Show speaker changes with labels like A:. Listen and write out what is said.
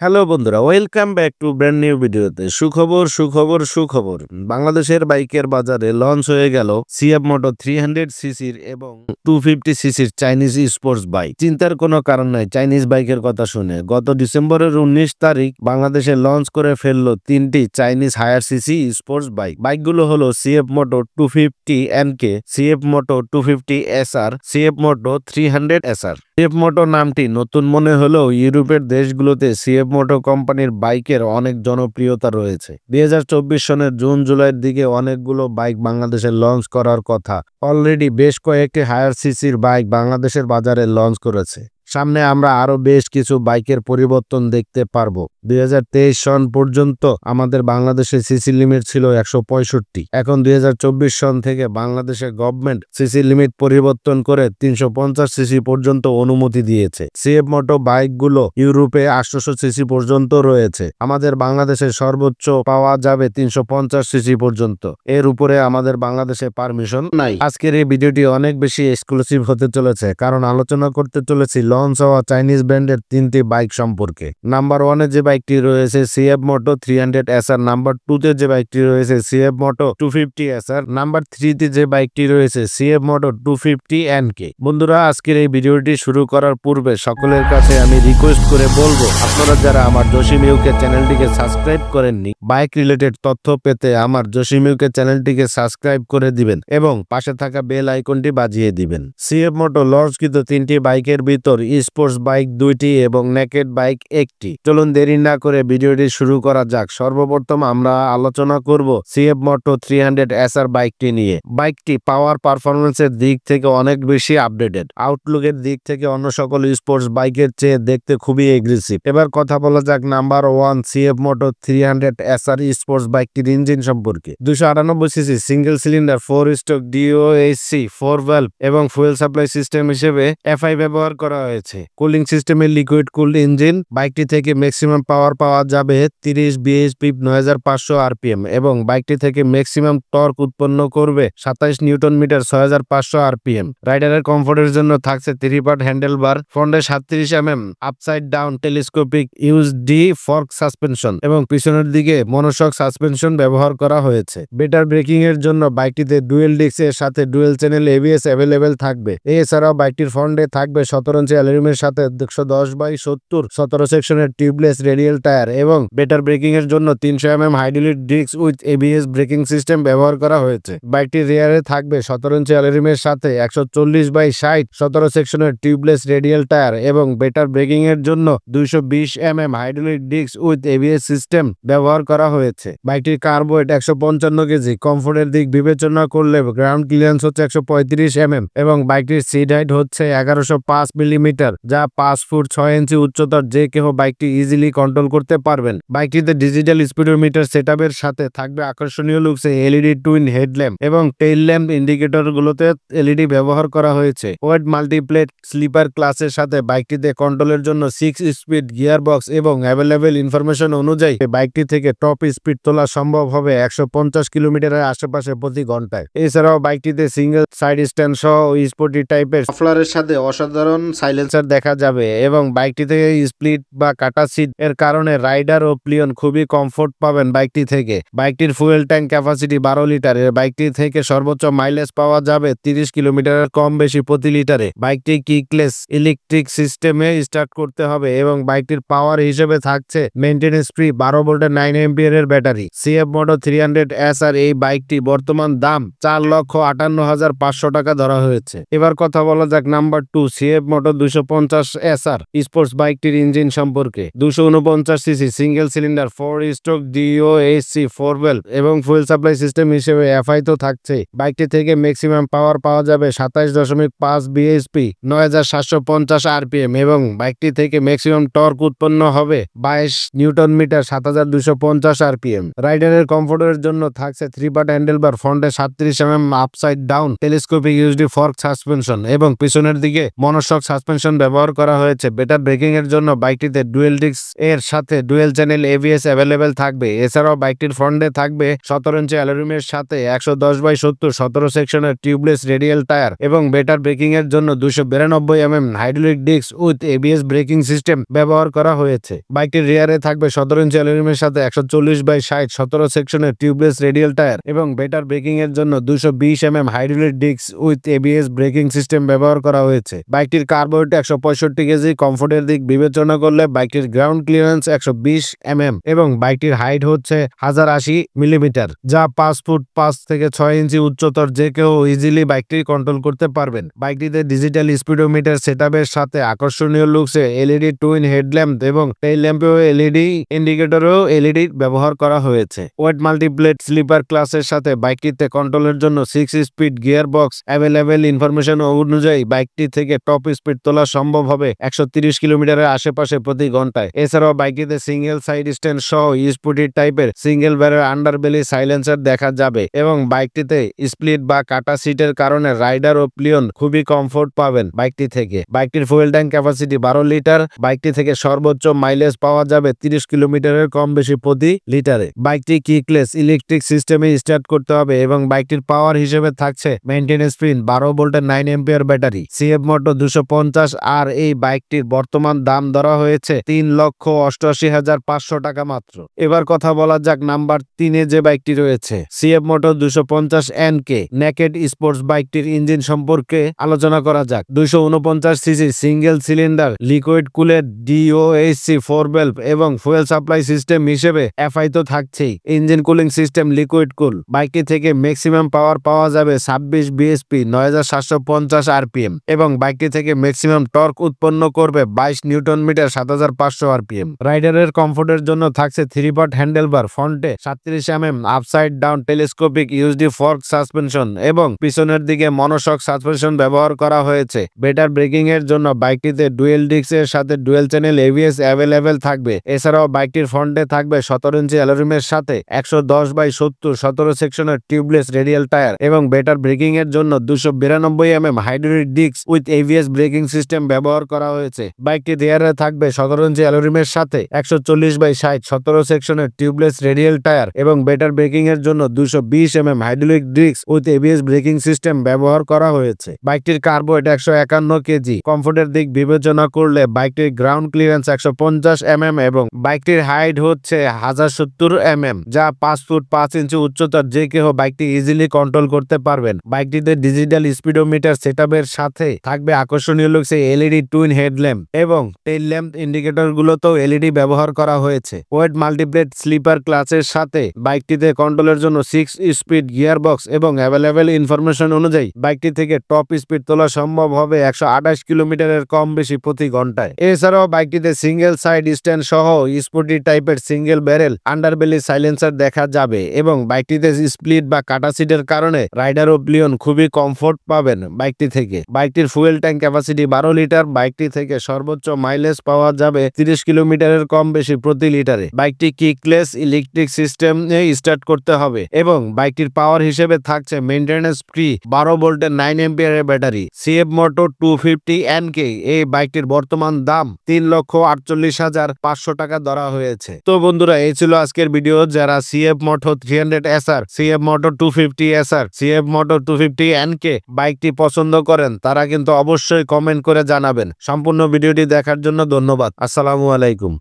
A: Hello বন্ধুরা, welcome back to brand new ভিডিওতে। সুখবর। বাংলাদেশের বাইকের বাজারে লঞ্চ হয়ে গেল সিএফ মোটো 300 সিসির এবং 250 সিসির চাইনিজ স্পোর্টস বাইক। চিন্তার কোনো কারণ নাই চাইনিজ বাইকের কথা শুনে। গত ডিসেম্বরের 19 তারিখ বাংলাদেশে লঞ্চ করে ফেললো তিনটি Chinese higher CC sports bike. বাইকগুলো হলো সিএফ মোটো 250 এনকে, সিএফ মোটো 250 এসআর, সিএফ মোটো 300 এসআর। সিএফ মোটো নামটি নতুন মনে হলেও ইউরোপের দেশগুলোতে সিএফ মোটো কোম্পানির বাইকের অনেক জনপ্রিয়তা রয়েছে। 2024 সনের জুন জুলাইয়ের দিকে অনেকগুলো বাইক বাংলাদেশে লঞ্চ করার কথা। অলরেডি বেশ কয়েকটি হায়ার সিসির বাইক বাংলাদেশের বাজারে লঞ্চ করেছে। সামনে আমরা আরো বেশ কিছু বাইকের পরিবর্তন দেখতে পারবো। 2023 সন পর্যন্ত আমাদের বাংলাদেশের সিসি লিমিট ছিল 165। এখন 2024 সন থেকে বাংলাদেশের গভর্নমেন্ট সিসি লিমিট পরিবর্তন করে 350 সিসি পর্যন্ত অনুমতি দিয়েছে। সিএফ মোটো বাইকগুলো ইউরোপে 800 সিসি পর্যন্ত রয়েছে। আমাদের বাংলাদেশে সর্বোচ্চ পাওয়া যাবে 350 সিসি পর্যন্ত। এর উপরে আমাদের বাংলাদেশে পারমিশন নাই। আজকের এই ভিডিওটি অনেক বেশি এক্সক্লুসিভ হতে চলেছে, কারণ আলোচনা করতে চলেছি লঞ্চ হওয়া চাইনিজ ব্র্যান্ডের তিনটি বাইক সম্পর্কে। নাম্বার 1-এ যে বাইকটি রয়েছে সিএফ মোটো 300 এসআর, নাম্বার 2-তে যে বাইকটি রয়েছে সিএফ মোটো 250 এসআর, নাম্বার 3-তে যে বাইকটি রয়েছে সিএফ মোটো 250 এনকে। বন্ধুরা, আজকের এই ভিডিওটি শুরু করার পূর্বে সকলের কাছে আমি রিকোয়েস্ট করে বলবো, আপনারা যারা আমার জসিম ইউকে চ্যানেলটিকে সাবস্ক্রাইব করেননি, বাইক রিলেটেড তথ্য পেতে আমার জসিম ইউকে চ্যানেলটিকে সাবস্ক্রাইব করে দিবেন এবং পাশে থাকা বেল আইকনটি বাজিয়ে দিবেন। সিএফ মোটো লঞ্চকৃত তিনটি বাইকের ভিতর স্পোর্টস বাইক 2টি এবং নেকেড বাইক 1টি। চলুন দেরি না করে ভিডিওটি শুরু করা যাক। সর্বপ্রথম আমরা আলোচনা করব সিএফ মোটো 300 এসআর বাইকটি নিয়ে। বাইকটি পাওয়ার পারফরমেন্সের দিক থেকে অনেক বেশি আপডেটেড। আউটলুকের দিক থেকে অন্য সকল স্পোর্টস বাইকের চেয়ে দেখতে খুবই এগ্রেসিভ। এবার কথা বলা যাক নাম্বার 1 সিএফ মোটো 300 এসআর স্পোর্টস বাইকটির ইঞ্জিন সম্পর্কে। 298 CC single cylinder 4 stroke DOSC 4 valve এবং ফুয়েল সাপ্লাই সিস্টেম হিসেবে এফআই ব্যবহার করা হয়েছে। কুলিং সিস্টেমের লিকুইড কুলড ইঞ্জিন। বাইকটি থেকে ম্যাক্সিমাম পাওয়ার পাওয়া যাবে 30 বিএইচপি 9500 আরপিএম এবং বাইকটি থেকে ম্যাক্সিমাম টর্ক উৎপন্ন করবে 27 নিউটন মিটার 6500 আরপিএম। রাইডারের কমফোর্টের জন্য থাকছে 3 পার্ট হ্যান্ডেল বার, ফ্রন্টে 37 upside down telescopic USD fork suspension এবং পিছনের দিকে মনোশক সাসপেনশন ব্যবহার করা হয়েছে। বেটার ব্রেকিং এর জন্য বাইকটিতে ডুয়েল ডিস্ক এর সাথে ডুয়েল চ্যানেল এবিএস অ্যাভেলেবেল থাকবে। এছাড়াও বাইকটির ফ্রন্টে থাকবে 17 ইঞ্চি অ্যালুমিনিয়ামের সাথে 110/70 17 সেকশনের টিউবলেস রেডিয়াল টায়ার এবং বেটার ব্রেকিং এর জন্য 300 hydraulic disk with ABS braking system ব্যবহার করা হয়েছে। বাইকটির রিয়ারে থাকবে 17 ইঞ্চি অ্যালুমিনিয়ামের সাথে 140/60 17 সেকশনের টিউবলেস রেডিয়াল টায়ার এবং বেটার ব্রেকিং এর জন্য 220 hydraulic disk with ABS system ব্যবহার করা হয়েছে। বাইকটির কার্বোয়েট 155 কেজি। কমফোর্টের দিক বিবেচনা করলে গ্রাউন্ড ক্লিয়ারেন্স হচ্ছে 135 এবং বাইকটির সিট হাইট হচ্ছে 1105 মিলিমিটার, যা 5 ফুট 6 ইঞ্চি উচ্চতার। যে কেউ বাইকটি ইজিলি কন্ট্রোল করতে পারবেন। বাইকটিতে ডিজিটাল স্পিডোমিটার সেটআপের সাথে থাকবে আকর্ষণীয় লুকসে এলইডি টুইন হেডল্যাম্প এবং টেইল ল্যাম্প ইন্ডিকেটর গুলোতে এলইডি ব্যবহার করা হয়েছে। ওয়েট মাল্টিপ্লেট স্লিপার ক্লাসের সাথে বাইকটিতে কন্ট্রোলের জন্য 6 স্পিড গিয়ার বক্স এবং অ্যাভেলেবেল ইনফরমেশন অনুযায়ী বাইকটি থেকে টপ স্পিড তোলা সম্ভব হবে 150 কিলোমিটারের আশেপাশে প্রতি ঘন্টায়। এছাড়াও বাইকটিতে সিঙ্গেল সাইড স্ট্যান্ড সহ স্পোর্টি টাইপের মাফলারের সাথে অসাধারণ সাইলেন্সার দেখা যাবে এবং বাইকটি থেকে স্প্লিট বা কাটা সিট এর কারণে রাইডার ও প্লিয়ন খুবই কমফোর্ট পাবেন বাইকটি থেকে। বাইকটির ফুয়েল ট্যাঙ্ক ক্যাপাসিটি 12 লিটার। বাইকটি থেকে সর্বোচ্চ মাইলেজ পাওয়া যাবে 30 কিলোমিটারের কম বেশি প্রতি লিটারে। বাইকটি কিকলেস ইলেকট্রিক সিস্টেমে স্টার্ট করতে হবে এবং বাইকটির পাওয়ার হিসেবে থাকছে মেইনটেনেন্স ফ্রি 12 ভোল্টের 9 এম্পিয়ার এর ব্যাটারি। সিএফ মোটো 300 এসআর এই বাইকটি বর্তমান দাম 4,58,500 টাকা ধরা হয়েছে। এবার কথা বলা যাক নাম্বার 2 সিএফ মোটো 250 এসআর স্পোর্টস বাইকটির ইঞ্জিন সম্পর্কে। 249 CC single cylinder 4 stroke DOSC 4 valve এবং ফুয়েল সাপ্লাই সিস্টেম হিসেবে এফআই তো থাকছে। বাইকটি থেকে ম্যাক্সিমাম পাওয়ার পাওয়া যাবে 27.5 বিএইচপি 9750 আরপিএম এবং বাইকটি থেকে ম্যাক্সিমাম টর্ক উৎপন্ন হবে 22 নিউটন মিটার 7250 আরপিএম। রাইডারের কমফোর্টের জন্য থাকছে 3 পার্ট হ্যান্ডেল বার, ফ্রন্টে 37 upside down telescopic USD fork suspension এবং পিছনের দিকে মনোশক সাসপেনশন সাসপেনশন ব্যবহার করা হয়েছে। বেটার ব্রেকিং এর জন্য বাইকটিতে ডুয়েল ডিস্ক এর সাথে ডুয়েল চ্যানেল এবিএস অ্যাভেলেবেল থাকবে। এছাড়াও বাইকটির ফ্রন্টে থাকবে 17 ইঞ্চি অ্যালুমিনিয়ামের সাথে 110/70 17 সেকশনের টিউবলেস রেডিয়াল টায়ার এবং বেটার ব্রেকিং এর জন্য 292 hydraulic disk with ABS braking system ব্যবহার করা হয়েছে। বাইকটির রিয়ারে থাকবে 17 ইঞ্চি অ্যালুমিনিয়ামের সাথে 140/60 17 সেকশনের টিউবলেস রেডিয়াল টায়ার এবং বেটার ব্রেকিং এর জন্য 220 hydraulic disk with ABS braking system ব্যবহার করা হয়েছে। বাইকটির কার্বোরেট 165 কেজি। কমফোর্টের দিক বিবেচনা করলে বাইকটির গ্রাউন্ড ক্লিয়ারেন্স 120 এবং বাইকটির হাইট হচ্ছে 1080 মিলিমিটার, যা 5 ফুট 5 থেকে 6 ইঞ্চি উচ্চতর। যে কেউ ইজিলি বাইকটি কন্ট্রোল করতে পারবেন। বাইকটিতে ডিজিটাল স্পিডোমিটার সেটআপের সাথে আকর্ষণীয় লুকসে এলইডি টুইন হেডল্যাম্প এবং টেইল ল্যাম্পেও এলইডি ইন্ডিকেটরেও এলইডি ব্যবহার করা হয়েছে। ওয়েট মাল্টিপ্লেট স্লিপার ক্লাসের সাথে বাইকটিতে কন্ট্রোলের জন্য 6 speed gear box available. Information অনুযায়ী বাইকটি থেকে টপ স্পিড তোলা সম্ভব হবে 130 কিলোমিটারের আশেপাশে প্রতি ঘন্টায়। এছাড়াও বাইকটিতে সিঙ্গেল সাইড স্ট্যান্ড সহ স্পুটি টাইপের সিঙ্গেল ব্যারেল আন্ডারবেলি সাইলেন্সার দেখা যাবে এবং বাইকটিতে স্প্লিট বা কাটা সিটের কারণে রাইডার ও প্লিয়ন খুবই কমফোর্ট পাবেন বাইকটি থেকে। বাইকটির ফুয়েল ট্যাঙ্ক ক্যাপাসিটি 12 লিটার। বাইকটি থেকে সর্বোচ্চ মাইলেজ পাওয়া যাবে 30 কিলোমিটারের কম বেশি প্রতি লিটারে। বাইকটি কিকলেস ইলেকট্রিক সিস্টেমে স্টার্ট করতে হবে এবং বাইকটির পাওয়ার হিসেবে থাকছে মেইনটেনেন্স পিন 12 ভোল্টের 9 এম্পিয়ার ব্যাটারি। সিএফ মোটো 250 আর এই বাইকটির বর্তমান দাম ধরা হয়েছে 3,88,500 টাকা মাত্র। এবার কথা বলা যাক নাম্বার 3-এ যে বাইকটি রয়েছে সিএফ মোটো 250 NK নেকেড স্পোর্টস। বাইকটির ইঞ্জিন সম্পর্কে আলোচনা করা যাক। 249 CC single cylinder liquid cooled DOHC 4 valve এবং ফুয়েল সাপ্লাই সিস্টেম হিসেবে এফআই তো থাকছেই। Engine cooling system liquid cool. বাইকটি থেকে ম্যাক্সিমাম পাওয়ার পাওয়া যাবে 26 বিএসপি 9750 আরপিএম এবং বাইকটি থেকে ম্যাক্সিমাম টর্ক উৎপন্ন করবে 22 নিউটন মিটার 7500 আরপিএম। রাইডারের কমফোর্টের জন্য থাকছে 3 পার্ট হ্যান্ডেলবার, ফ্রন্টে 37 upside down telescopic USD fork suspension এবং পিছনের দিকে মনোশক সাসপেনশন ব্যবহার করা হয়েছে। বেটার ব্রেকিং এর জন্য বাইকটিতে ডুয়েল ডিস্ক এর সাথে ডুয়েল চ্যানেল এবিএস অ্যাভেলেবেল থাকবে। এছাড়াও বাইকটির ফ্রন্টে থাকবে 17 ইঞ্চি অ্যালুমিনিয়ামের সাথে 110/70 17 সেকশনের টিউবলেস রেডিয়াল টায়ার এবং বেটার ব্রেকিং এর জন্য 292 hydraulic disk with ABS braking system ব্যবহার করা হয়েছে। বাইকটি রিয়ারে থাকবে 17 ইঞ্চি অ্যালুমিনিয়ামের সাথে 140/60 17 সেকশনের টিউবলেস রেডিয়াল টায়ার এবং বেটার ব্রেকিং এর জন্য 220 hydraulic disk with ABS braking system ব্যবহার করা হয়েছে। বাইকটির কার্বোরেট 151 কেজি। কমফোর্টের দিক বিবেচনা করলে বাইকটির গ্রাউন্ড ক্লিয়ারেন্স 150 এবং বাইকটির হাইট হচ্ছে 1070 যা 5 ফুট 5 ইঞ্চি উচ্চতার। যে কেউ বাইকটি ইজিলি কন্ট্রোল করতে পারবেন। বাইকটিতে ডিজিটাল স্পিডোমিটার সেটআপের সাথে থাকবে আকর্ষণীয় লুকসে এলইডি টুইন হেডল্যাম্প এবং টেইল ল্যাম্প ইন্ডিকেটর গুলোতেও এলইডি ব্যবহার করা হয়েছে। ওয়েট মাল্টিপ্লেট স্লিপার ক্লাসের সাথে বাইকটিতে কন্ট্রোলের জন্য 6 স্পিড গিয়ার বক্স এবং অ্যাভেলেবেল ইনফরমেশন অনুযায়ী বাইকটি থেকে টপ স্পিড তোলা সম্ভব হবে 128 কিলোমিটারের কম বেশি প্রতি ঘন্টায়। এছাড়াও বাইকটিতে সিঙ্গেল সাইড স্ট্যান্ড সহ স্পুটি টাইপের সিঙ্গেল ব্যারেল আন্ডারবেলি সাইলেন্সার দেখা যাবে এবং বাইকটিতে স্প্লিট বা কাটা সিটের কারণে রাইডার ও প্লিয়ন খুবই কমফোর্ট পাবেন বাইকটি থেকে। বাইকটির ফুয়েল ট্যাঙ্ক ক্যাপাসিটি 12 লিটার। বাইকটি থেকে সর্বোচ্চ মাইলেজ পাওয়া যাবে 30 কিলোমিটারের কম বেশি প্রতি লিটারে। বাইকটি কিকলেস ইলেকট্রিক সিস্টেম স্টার্ট করতে হবে এবং বাইকটির পাওয়ার হিসেবে থাকছে মেইনটেনেন্স ফ্রি 12 ভোল্টের 9 এম্পিয়ারের ব্যাটারি। সিএফ মোটো 250 NK এই বাইকটির বর্তমান দাম 3,48,500 টাকা ধরা হয়েছে। তো বন্ধুরা, এই ছিল আজকের ভিডিও। যারা সিএফ মোটো 300 SR, সিএফ মোটো 250 SR, সিএফ মোটো 250 NK বাইকটি পছন্দ করেন তারা কিন্তু অবশ্যই কমেন্ট করে জানাবেন। সম্পূর্ণ ভিডিওটি দেখার জন্য ধন্যবাদ। আসসালামু আলাইকুম।